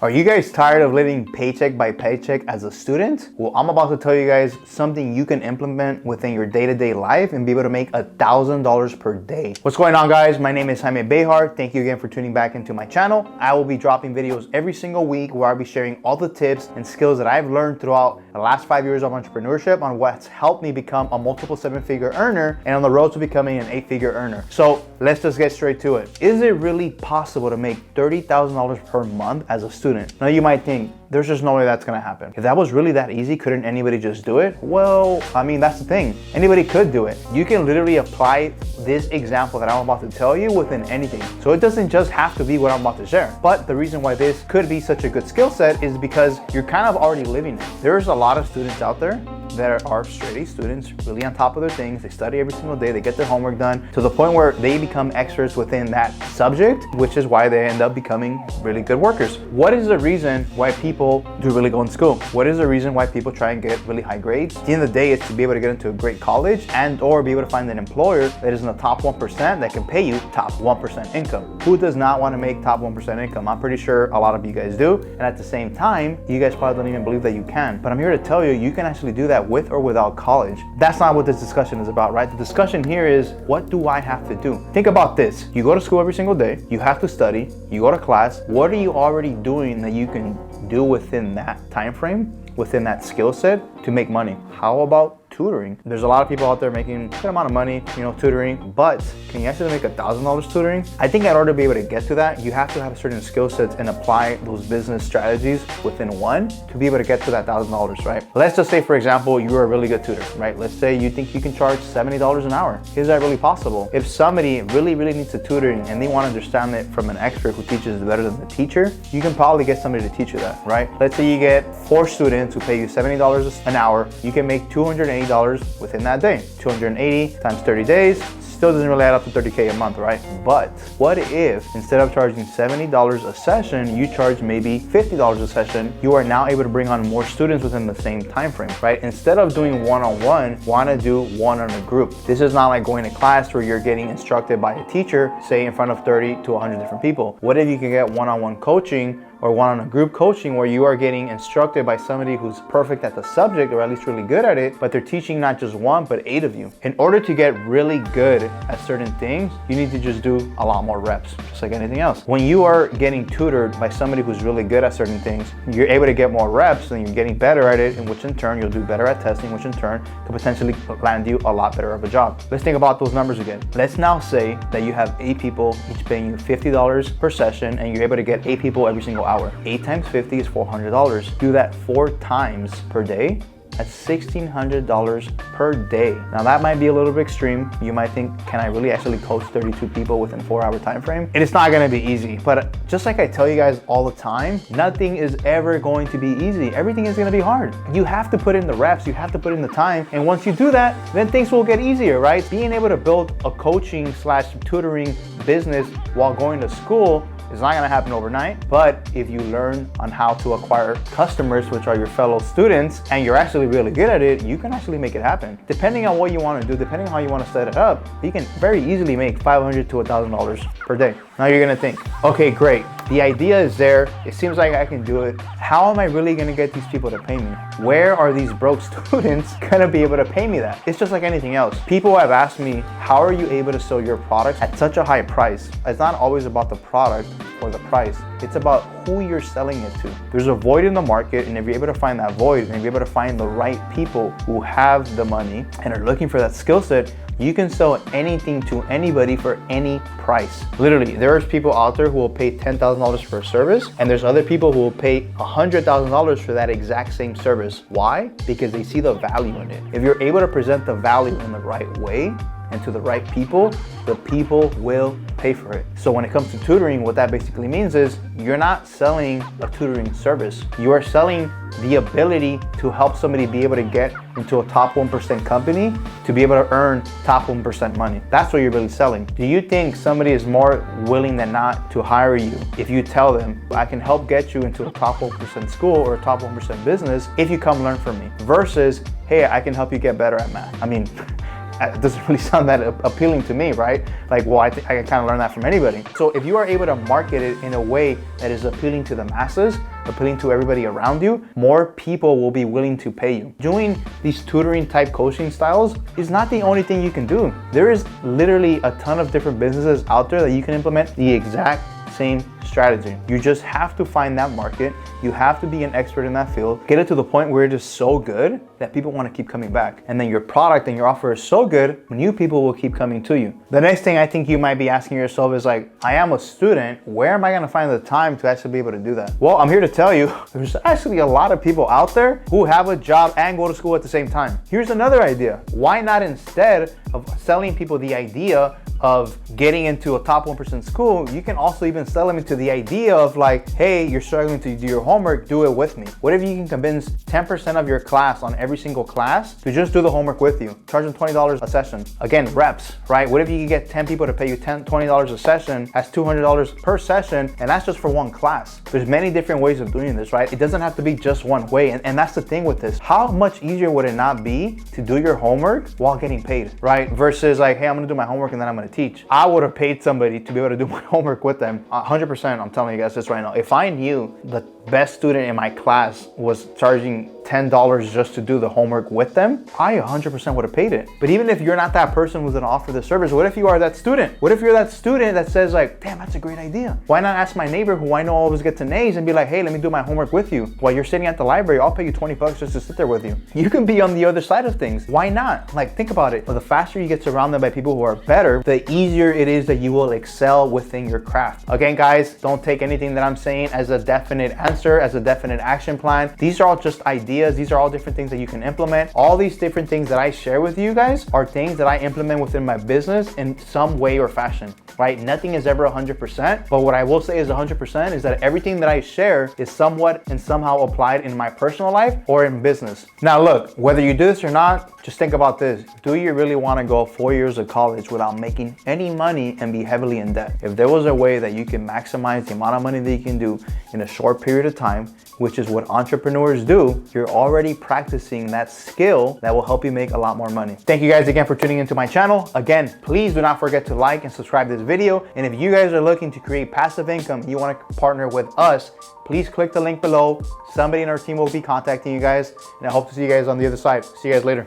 Are you guys tired of living paycheck by paycheck as a student? Well, I'm about to tell you guys something you can implement within your day-to-day life and be able to make $1,000 per day. What's going on, guys? My name is Jaime Behar. Thank you again for tuning back into my channel. I will be dropping videos every single week where I'll be sharing all the tips and skills that I've learned throughout the last 5 years of entrepreneurship on what's helped me become a multiple seven-figure earner and on the road to becoming an 8-figure earner. So let's just get straight to it. Is it really possible to make $30,000 per month as a student? Now you might think, there's just no way that's gonna happen. If that was really that easy, couldn't anybody just do it? Well, I mean, that's the thing. Anybody could do it. You can literally apply this example that I'm about to tell you within anything. So it doesn't just have to be what I'm about to share. But the reason why this could be such a good skill set is because you're kind of already living it. There's a lot of students out there that are straight A students, really on top of their things. They study every single day, they get their homework done to the point where they become experts within that subject, which is why they end up becoming really good workers. What is the reason why people do really go in school? What is the reason why people try and get really high grades? At the end of the day, it's to be able to get into a great college and or be able to find an employer that is in the top 1% that can pay you top 1% income. Who does not want to make top 1% income? I'm pretty sure a lot of you guys do. And at the same time, you guys probably don't even believe that you can. But I'm here to tell you, you can actually do that with or without college. That's not what this discussion is about, right? The discussion here is, what do I have to do? Think about this. You go to school every single day, you have to study, you go to class. What are you already doing that you can do within that time frame, within that skill set to make money? How about tutoring? There's a lot of people out there making a good amount of money, tutoring, but can you actually make $1,000 tutoring? I think in order to be able to get to that, you have to have certain skill sets and apply those business strategies within one to be able to get to that $1,000, right? Let's just say, for example, you're a really good tutor, right? Let's say you think you can charge $70 an hour. Is that really possible? If somebody really needs a tutoring and they want to understand it from an expert who teaches better than the teacher, you can probably get somebody to teach you that, right? Let's say you get 4 students who pay you $70 an hour, you can make $280 within that day. 280 times 30 days still doesn't really add up to 30K a month, right? But what if instead of charging $70 a session, you charge maybe $50 a session? You are now able to bring on more students within the same time frame, right? Instead of doing one-on-one, want to do one on a group. This is not like going to class where you're getting instructed by a teacher, say in front of 30 to 100 different people. What if you can get one-on-one coaching or one-on-a-group coaching where you are getting instructed by somebody who's perfect at the subject or at least really good at it, but they're teaching not just one, but 8 of you. In order to get really good at certain things, you need to just do a lot more reps, just like anything else. When you are getting tutored by somebody who's really good at certain things, you're able to get more reps and you're getting better at it, in which in turn you'll do better at testing, which in turn could potentially land you a lot better of a job. Let's think about those numbers again. Let's now say that you have 8 people, each paying you $50 per session, and you're able to get 8 people every single hour. 8 times 50 is $400. Do that 4 times per day. That's $1,600 per day. Now that might be a little bit extreme. You might think, can I really actually coach 32 people within a 4-hour time frame? It is not gonna be easy, but just like I tell you guys all the time, nothing is ever going to be easy. Everything is gonna be hard. You have to put in the reps, you have to put in the time, and once you do that, then things will get easier, right? Being able to build a coaching / tutoring business while going to school it's not gonna happen overnight, but if you learn on how to acquire customers, which are your fellow students, and you're actually really good at it, you can actually make it happen. Depending on what you wanna do, depending on how you wanna set it up, you can very easily make $500 to $1,000 per day. Now you're gonna think, okay, great. The idea is there. It seems like I can do it. How am I really gonna get these people to pay me? Where are these broke students gonna be able to pay me that? It's just like anything else. People have asked me, how are you able to sell your product at such a high price? It's not always about the product or the price. It's about who you're selling it to. There's a void in the market, and if you're able to find that void, and if you're able to find the right people who have the money and are looking for that skill set, you can sell anything to anybody for any price. Literally, there's people out there who will pay $10,000 for a service, and there's other people who will pay $100,000 for that exact same service. Why? Because they see the value in it. If you're able to present the value in the right way and to the right people, the people will pay for it. So when it comes to tutoring, what that basically means is you're not selling a tutoring service. You are selling the ability to help somebody be able to get into a top 1% company to be able to earn top 1% money. That's what you're really selling. Do you think somebody is more willing than not to hire you if you tell them, I can help get you into a top 1% school or a top 1% business if you come learn from me, versus, hey, I can help you get better at math? I mean, it doesn't really sound that appealing to me, right? Like, well, I can kind of learn that from anybody. So if you are able to market it in a way that is appealing to the masses, appealing to everybody around you, more people will be willing to pay you. Doing these tutoring type coaching styles is not the only thing you can do. There is literally a ton of different businesses out there that you can implement the exact same strategy. You just have to find that market. You have to be an expert in that field. Get it to the point where it is so good that people want to keep coming back. And then your product and your offer is so good, new people will keep coming to you. The next thing I think you might be asking yourself is like, I am a student. Where am I going to find the time to actually be able to do that? Well, I'm here to tell you, there's actually a lot of people out there who have a job and go to school at the same time. Here's another idea. Why not, instead of selling people the idea of getting into a top 1% school, you can also even sell them into the idea of like, hey, you're struggling to do your homework, do it with me. What if you can convince 10% of your class on every single class to just do the homework with you? Charge them $20 a session. Again, reps, right? What if you can get 10 people to pay you $20 a session? That's $200 per session, and that's just for one class. There's many different ways of doing this, right? It doesn't have to be just one way, and that's the thing with this. How much easier would it not be to do your homework while getting paid, right? Versus like, hey, I'm gonna do my homework and then I'm gonna teach. I would have paid somebody to be able to do my homework with them. 100%, I'm telling you guys this right now. If I knew the best student in my class was charging $10 just to do the homework with them, I 100% would have paid it. But even if you're not that person who's gonna offer the service, what if you are that student? What if you're that student that says like, damn, that's a great idea. Why not ask my neighbor who I know always gets an A's and be like, hey, let me do my homework with you. While you're sitting at the library, I'll pay you 20 bucks just to sit there with you. You can be on the other side of things. Why not? Like, think about it. Well, the faster you get surrounded by people who are better, the easier it is that you will excel within your craft. Again, guys, don't take anything that I'm saying as a definite answer, as a definite action plan. These are all just ideas. These are all different things that you can implement. All these different things that I share with you guys are things that I implement within my business in some way or fashion, right? Nothing is ever 100%, but what I will say is 100% is that everything that I share is somewhat and somehow applied in my personal life or in business. Now look, whether you do this or not, just think about this. Do you really want to go 4 years of college without making any money and be heavily in debt? If there was a way that you can maximize the amount of money that you can do in a short period of time, which is what entrepreneurs do, you're already practicing that skill that will help you make a lot more money. Thank you guys again for tuning into my channel. Again, please do not forget to like and subscribe this video. And if you guys are looking to create passive income, you want to partner with us, please click the link below. Somebody in our team will be contacting you guys, and I hope to see you guys on the other side. See you guys later.